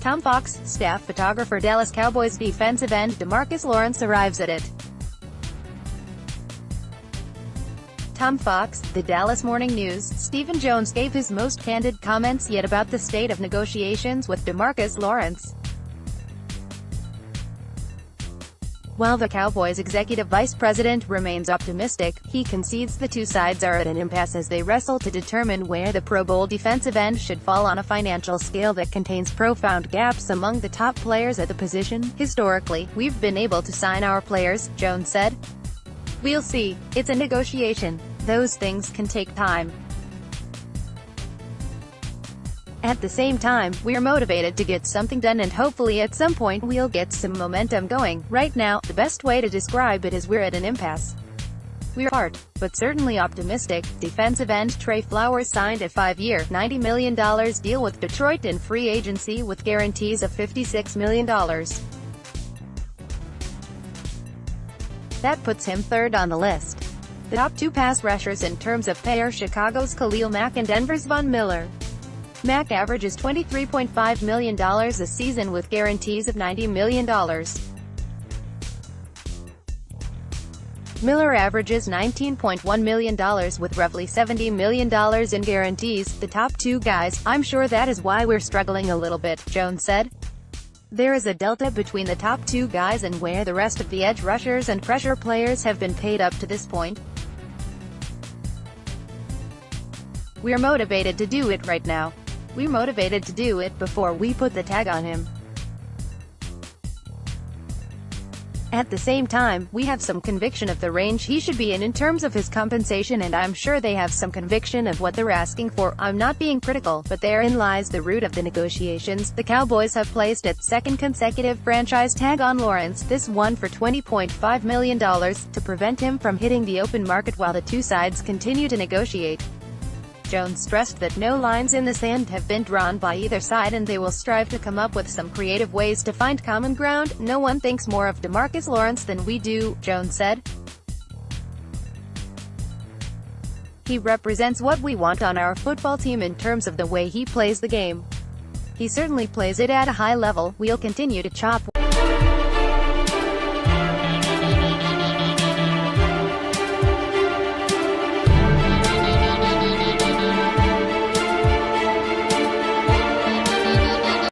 Tom Fox, staff photographer Dallas Cowboys defensive end DeMarcus Lawrence arrives at it. Tom Fox, The Dallas Morning News. Stephen Jones gave his most candid comments yet about the state of negotiations with DeMarcus Lawrence. While the Cowboys executive vice president remains optimistic, he concedes the two sides are at an impasse as they wrestle to determine where the Pro Bowl defensive end should fall on a financial scale that contains profound gaps among the top players at the position. Historically, we've been able to sign our players, Jones said. We'll see. It's a negotiation. Those things can take time. At the same time, we're motivated to get something done and hopefully at some point we'll get some momentum going. Right now, the best way to describe it is we're at an impasse. We're apart, but certainly optimistic. Defensive end Trey Flowers signed a 5-year, $90 million deal with Detroit in free agency with guarantees of $56 million. That puts him third on the list. The top two pass rushers in terms of pay are Chicago's Khalil Mack and Denver's Von Miller. Mack averages $23.5 million a season with guarantees of $90 million. Miller averages $19.1 million with roughly $70 million in guarantees. The top two guys, I'm sure that is why we're struggling a little bit, Jones said. There is a delta between the top two guys and where the rest of the edge rushers and pressure players have been paid up to this point. We're motivated to do it right now. We're motivated to do it before we put the tag on him. At the same time, we have some conviction of the range he should be in terms of his compensation, and I'm sure they have some conviction of what they're asking for. I'm not being critical, but therein lies the root of the negotiations. The Cowboys have placed its second consecutive franchise tag on Lawrence, this one for $20.5 million, to prevent him from hitting the open market while the two sides continue to negotiate. Jones stressed that no lines in the sand have been drawn by either side and they will strive to come up with some creative ways to find common ground. No one thinks more of DeMarcus Lawrence than we do, Jones said. He represents what we want on our football team in terms of the way he plays the game. He certainly plays it at a high level. We'll continue to chop